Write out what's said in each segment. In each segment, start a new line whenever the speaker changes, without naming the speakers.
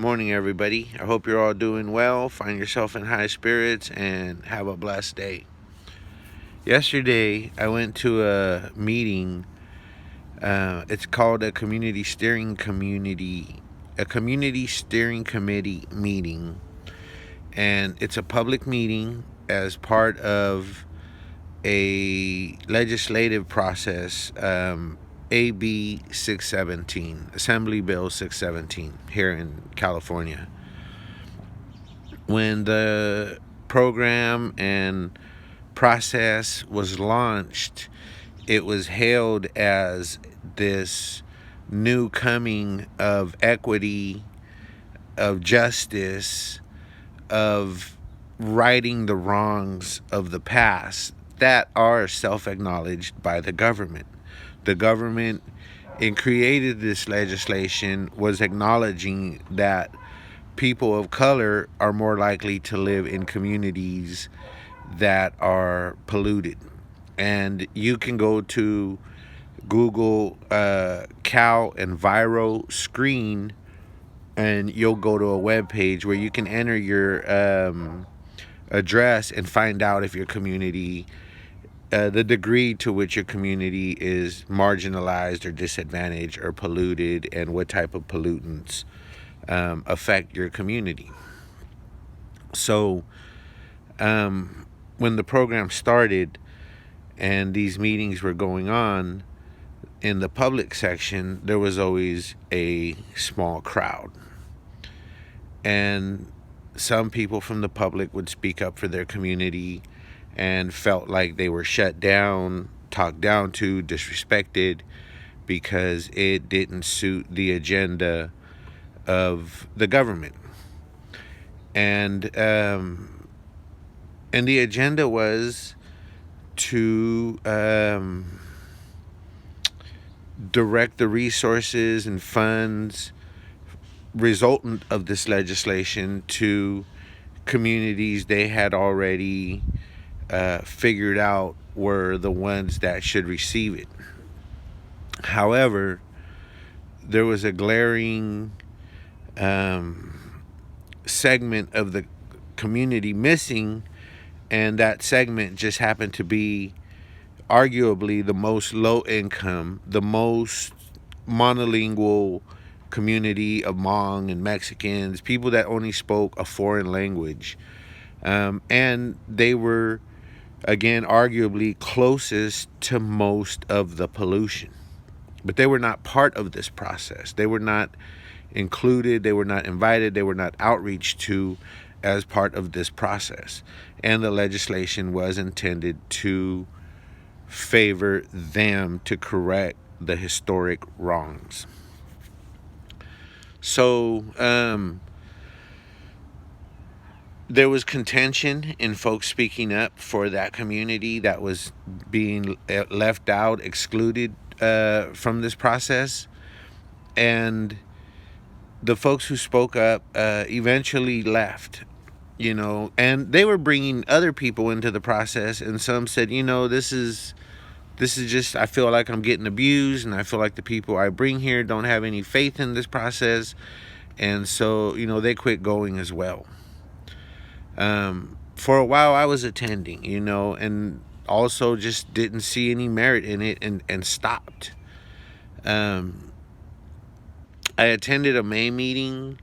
Morning, everybody. I hope you're all doing well. Find yourself in high spirits and have a blessed day. Yesterday, I went to a meeting. It's called a community steering committee meeting, and it's a public meeting as part of a legislative process. AB 617, Assembly Bill 617, here in California. When the program and process was launched, it was hailed as this new coming of equity, of justice, of righting the wrongs of the past that are self-acknowledged by the government. The government, in creating this legislation, was acknowledging that people of color are more likely to live in communities that are polluted. And you can go to Google cow enviro screen, and you'll go to a web page where you can enter your address and find out if your community, the degree to which your community is marginalized or disadvantaged or polluted, and what type of pollutants affect your community. So when the program started and these meetings were going on, in the public section, there was always a small crowd. And some people from the public would speak up for their community and felt like they were shut down, talked down to, disrespected, because it didn't suit the agenda of the government. And the agenda was to direct the resources and funds resultant of this legislation to communities they had already figured out were the ones that should receive it. However, there was a glaring segment of the community missing, and that segment just happened to be arguably the most low income, the most monolingual community of Hmong and Mexicans, people that only spoke a foreign language. And they were, again, arguably closest to most of the pollution. But they were not part of this process. They were not included, they were not invited, they were not outreached to as part of this process. And the legislation was intended to favor them, to correct the historic wrongs. So there was contention in folks speaking up for that community that was being left out, excluded from this process. And the folks who spoke up eventually left, and they were bringing other people into the process. And some said, this is just, I feel like I'm getting abused, and I feel like the people I bring here don't have any faith in this process. And so, they quit going as well. For a while I was attending, and also just didn't see any merit in it and stopped. I attended a May meeting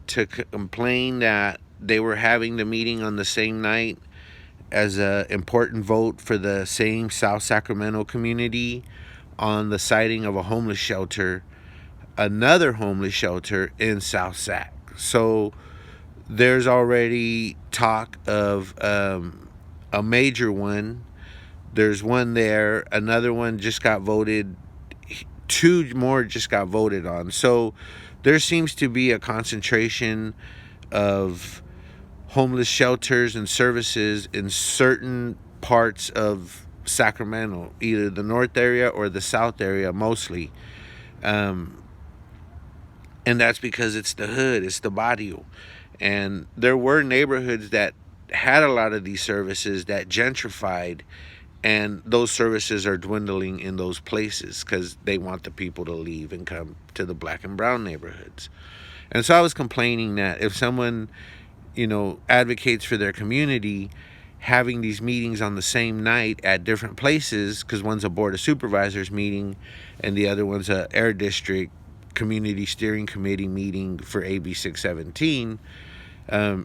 to complain that they were having the meeting on the same night as an important vote for the same South Sacramento community on the siting of a homeless shelter, another homeless shelter in South Sac. So there's already talk of a major one. There's one there. Another one just got voted. 2 more just got voted on. So there seems to be a concentration of homeless shelters and services in certain parts of Sacramento, either the north area or the south area mostly. And that's because it's the hood, it's the barrio. And there were neighborhoods that had a lot of these services that gentrified, and those services are dwindling in those places because they want the people to leave and come to the black and brown neighborhoods. And so I was complaining that if someone, advocates for their community, having these meetings on the same night at different places, because one's a board of supervisors meeting and the other one's a air district community steering committee meeting for AB 617,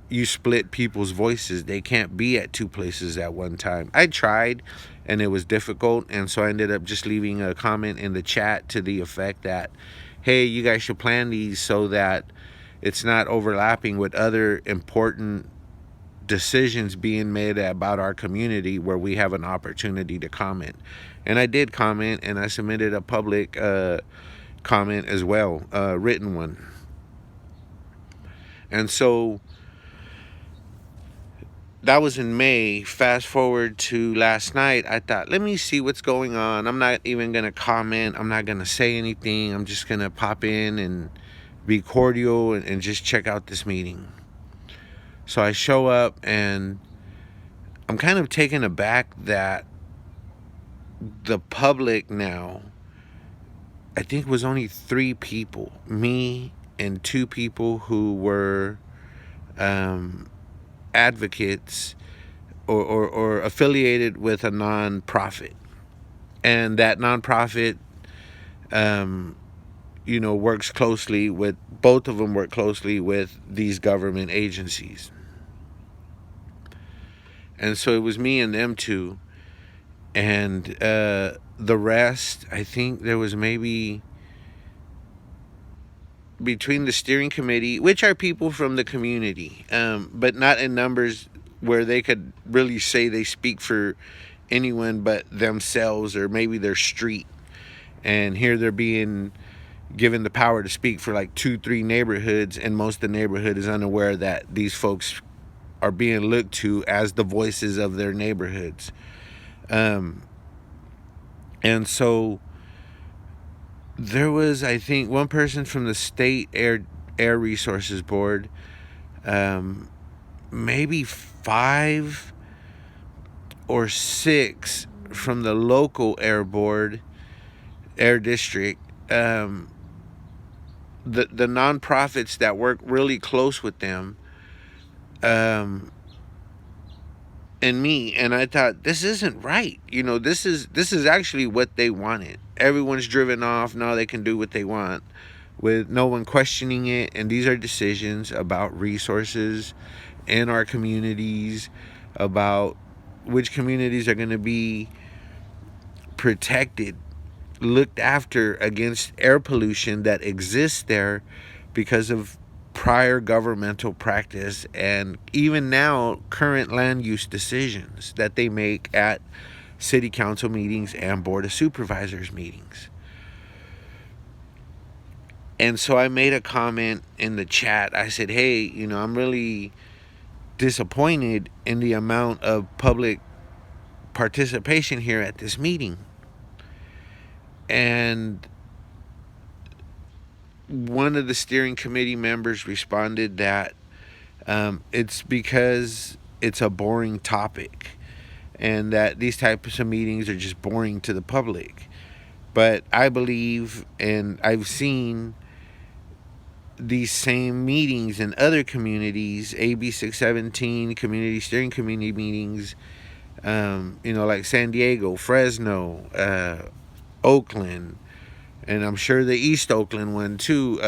you split people's voices. They can't be at two places at one time. I tried and it was difficult, and so I ended up just leaving a comment in the chat to the effect that, hey, you guys should plan these so that it's not overlapping with other important decisions being made about our community where we have an opportunity to comment. And I did comment, and I submitted a public comment as well, a written one. And so that was in May. Fast forward to last night, I thought, let me see what's going on. I'm not even going to comment. I'm not going to say anything. I'm just going to pop in and be cordial and just check out this meeting. So I show up, and I'm kind of taken aback that the public now, I think it was only 3 people, me and 2 people who were advocates or affiliated with a nonprofit. And that nonprofit, works closely with, both of them work closely with these government agencies. And so it was me and them 2. And the rest, I think there was maybe, between the steering committee, which are people from the community, but not in numbers where they could really say they speak for anyone but themselves or maybe their street. And here they're being given the power to speak for like 2-3 neighborhoods, and most of the neighborhood is unaware that these folks are being looked to as the voices of their neighborhoods. And so there was, I think, one person from the state air resources board, maybe 5 or 6 from the local air board, air district, the nonprofits that work really close with them, and me. And I thought, this isn't right. This is actually what they wanted. Everyone's driven off. Now they can do what they want with no one questioning it. And these are decisions about resources in our communities, about which communities are going to be protected, looked after against air pollution that exists there because of prior governmental practice, and even now current land use decisions that they make at city council meetings and board of supervisors meetings. And so I made a comment in the chat. I said, hey, I'm really disappointed in the amount of public participation here at this meeting. And one of the steering committee members responded that it's because it's a boring topic, and that these types of meetings are just boring to the public. But I believe, and I've seen these same meetings in other communities, AB 617 community steering committee meetings, like San Diego, Fresno, Oakland, and I'm sure the East Oakland one too,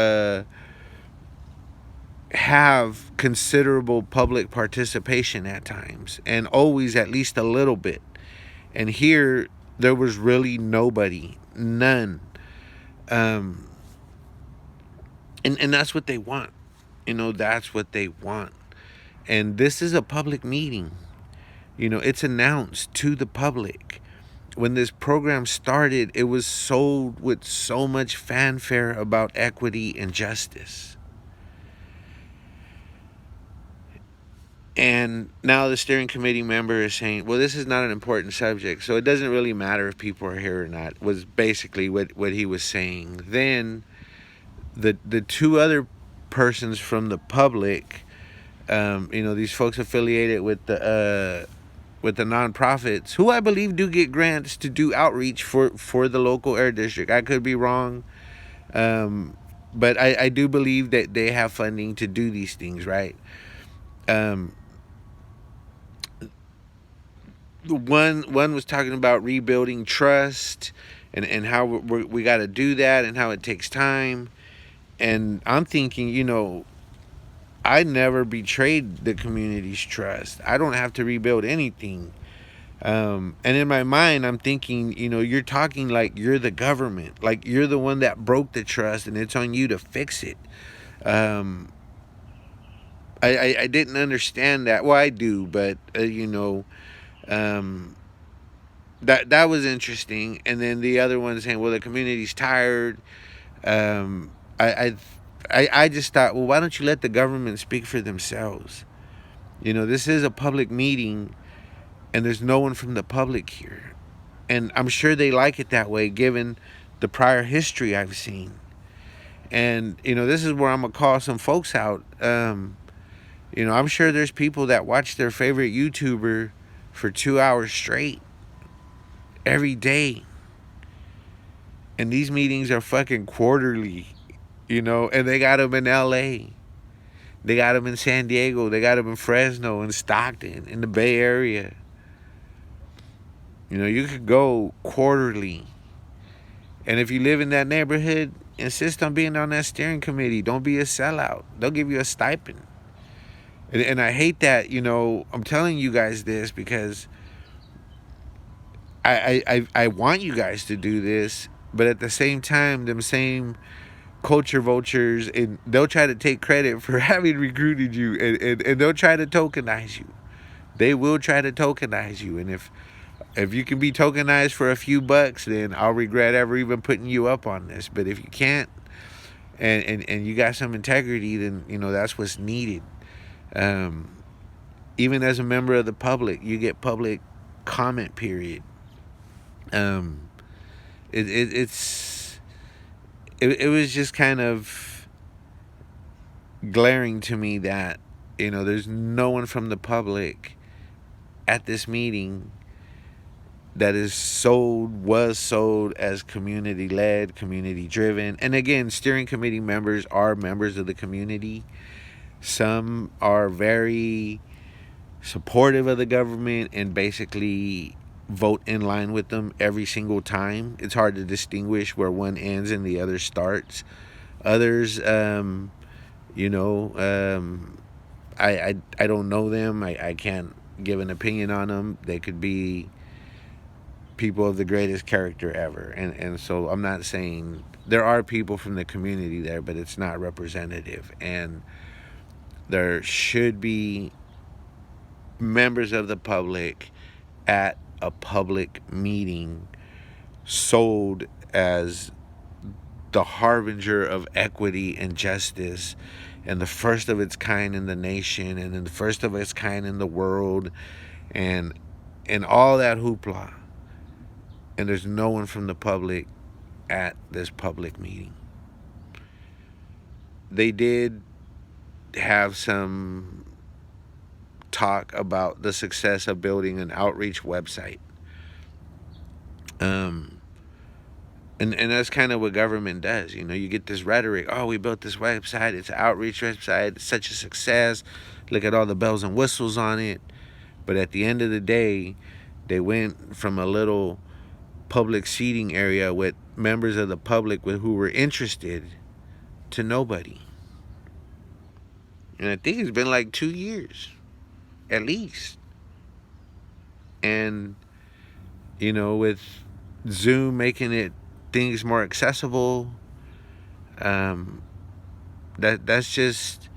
have considerable public participation at times, and always at least a little bit. And here there was really nobody, none. And that's what they want. That's what they want. And this is a public meeting. It's announced to the public. When this program started, it was sold with so much fanfare about equity and justice. And now the steering committee member is saying, well, this is not an important subject, so it doesn't really matter if people are here or not, was basically what he was saying. Then the 2 other persons from the public, these folks affiliated with the nonprofits, who I believe do get grants to do outreach for the local air district. I could be wrong. But I do believe that they have funding to do these things, right? Um, one was talking about rebuilding trust and how we got to do that and how it takes time. And I'm thinking, I never betrayed the community's trust. I don't have to rebuild anything. And in my mind, I'm thinking, you're talking like you're the government, like you're the one that broke the trust, and it's on you to fix it. Um, I didn't understand that. Well, I do, but um, that was interesting. And then the other one saying, well, the community's tired. Um, I, I just thought, well, why don't you let the government speak for themselves? This is a public meeting, and there's no one from the public here. And I'm sure they like it that way, given the prior history I've seen. And this is where I'm gonna call some folks out. I'm sure there's people that watch their favorite YouTuber for 2 hours straight every day, and these meetings are fucking quarterly. And they got them in L.A. They got them in San Diego. They got them in Fresno and Stockton in the Bay Area. You could go quarterly. And if you live in that neighborhood, insist on being on that steering committee. Don't be a sellout. They'll give you a stipend. And I hate that, I'm telling you guys this because I want you guys to do this, but at the same time, them same culture vultures, and they'll try to take credit for having recruited you, and they'll try to tokenize you. They will try to tokenize you. And if you can be tokenized for a few bucks, then I'll regret ever even putting you up on this. But if you can't, and you got some integrity, then that's what's needed. Even as a member of the public, you get public comment period. Um, it was just kind of glaring to me that there's no one from the public at this meeting that was sold as community led, community driven. And again, steering committee members are members of the community. Some are very supportive of the government and basically vote in line with them every single time. It's hard to distinguish where one ends and the other starts. Others, I don't know them. I can't give an opinion on them. They could be people of the greatest character ever. And so I'm not saying there are people from the community there, but it's not representative. And there should be members of the public at a public meeting sold as the harbinger of equity and justice and the first of its kind in the nation and then the first of its kind in the world and all that hoopla. And there's no one from the public at this public meeting. They did have some talk about the success of building an outreach website. And that's kind of what government does. You get this rhetoric. Oh, we built this website. It's an outreach website. It's such a success. Look at all the bells and whistles on it. But at the end of the day, they went from a little public seating area with members of the public who were interested to nobody. And I think it's been like 2 years, at least. And, with Zoom making things more accessible, that's just,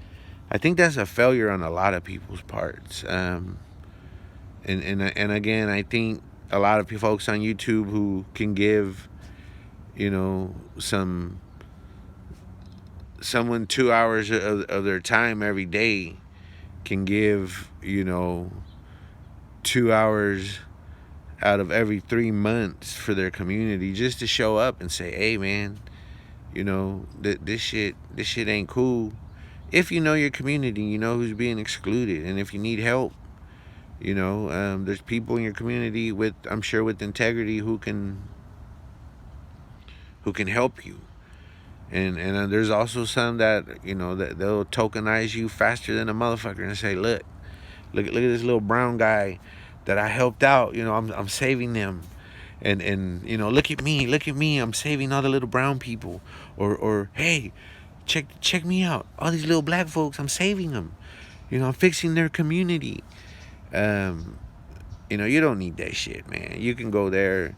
I think that's a failure on a lot of people's parts. And again, I think a lot of folks on YouTube who can give, someone 2 hours of their time every day can give, 2 hours out of every 3 months for their community just to show up and say, hey man, this shit ain't cool. If you know your community, you know who's being excluded, and if you need help, there's people in your community I'm sure with integrity who can help you. And there's also some that, you know, that they'll tokenize you faster than a motherfucker and say, look at this little brown guy that I helped out. You know, I'm saving them, and you know, look at me, I'm saving all the little brown people. Or hey, check me out, all these little black folks, I'm saving them. You know, I'm fixing their community. Um, you know, you don't need that shit, man. You can go there,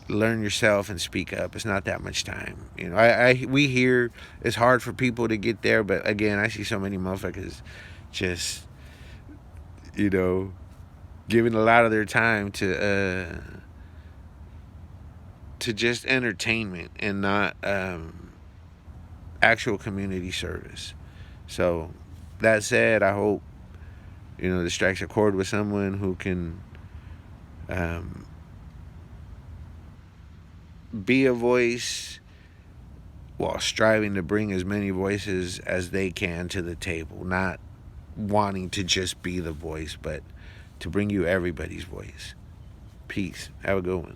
learn yourself, and speak up. It's not that much time. You know, we hear it's hard for people to get there, but again, I see so many motherfuckers just, you know, giving a lot of their time to just entertainment and not actual community service. So that said, I hope, you know, this strikes a chord with someone who can um, be a voice while striving to bring as many voices as they can to the table, not wanting to just be the voice, but to bring you everybody's voice. Peace. Have a good one.